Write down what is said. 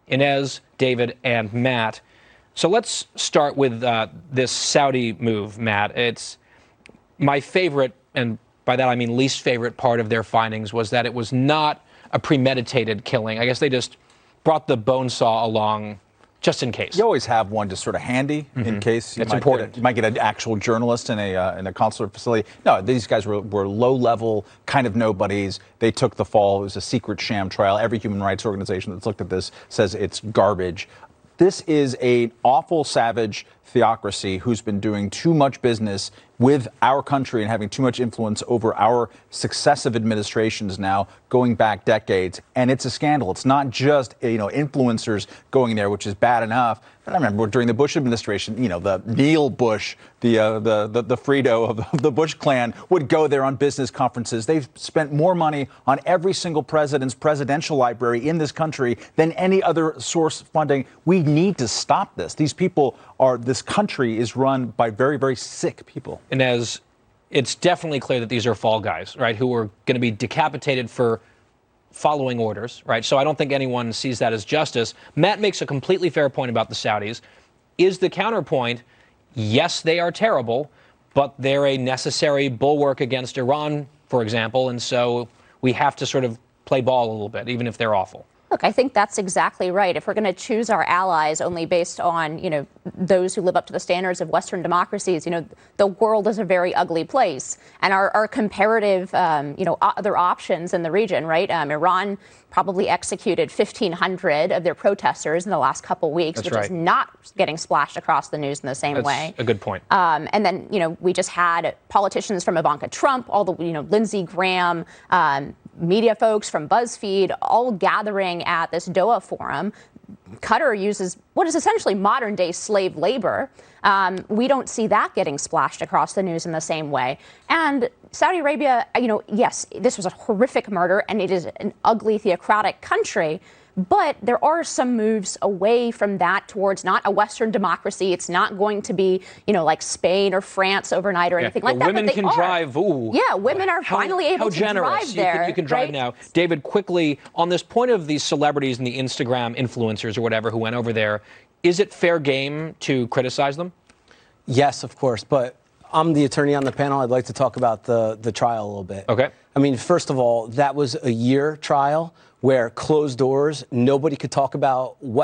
Inez, David, and Matt. So let's start with this Saudi move, Matt. It's my favorite, and by that I mean least favorite part of their findings, was that it was not a premeditated killing. I guess they just brought the bone saw along just in case. You always have one just sort of handy in case. It's important. You might get an actual journalist in a consular facility. No, these guys were low-level, kind of nobodies. They took the fall. It was a secret sham trial. Every human rights organization that's looked at this says it's garbage. This is an awful, savage theocracy who's been doing too much business with our country and having too much influence over our successive administrations now, going back decades. And it's a scandal. It's not just influencers going there, which is bad enough. But I remember during the Bush administration, the Neil Bush, the Frito of the Bush clan would go there on business conferences. They've spent more money on every single president's presidential library in this country than any other source funding. We need to stop this. These people this country is run by very, very sick people. And as it's definitely clear that these are fall guys, right, who are going to be decapitated for following orders, right? So I don't think anyone sees that as justice. Matt makes a completely fair point about the Saudis. Is the counterpoint, yes, they are terrible, but they're a necessary bulwark against Iran, for example, and so we have to sort of play ball a little bit, even if they're awful. Look, I think that's exactly right. If we're going to choose our allies only based on, those who live up to the standards of Western democracies, the world is a very ugly place. And our comparative, other options in the region, right? Iran probably executed 1,500 of their protesters in the last couple weeks, which is not getting splashed across the news in the same way. That's a good point. And then, we just had politicians from Ivanka Trump, all the, Lindsey Graham, media folks from BuzzFeed all gathering at this Doha forum. Qatar uses what is essentially modern-day slave labor. We don't see that getting splashed across the news in the same way. And Saudi Arabia, yes, this was a horrific murder, and it is an ugly theocratic country. But there are some moves away from that towards not a Western democracy. It's not going to be, like Spain or France overnight or anything like that. Women can drive. Ooh. Yeah, women are finally able to drive there. You can drive now. David, quickly, on this point of these celebrities and the Instagram influencers or whatever who went over there, is it fair game to criticize them? Yes, of course. But I'm the attorney on the panel. I'd like to talk about the trial a little bit. Okay. I mean, first of all, that was a year trial where closed doors, nobody could talk about what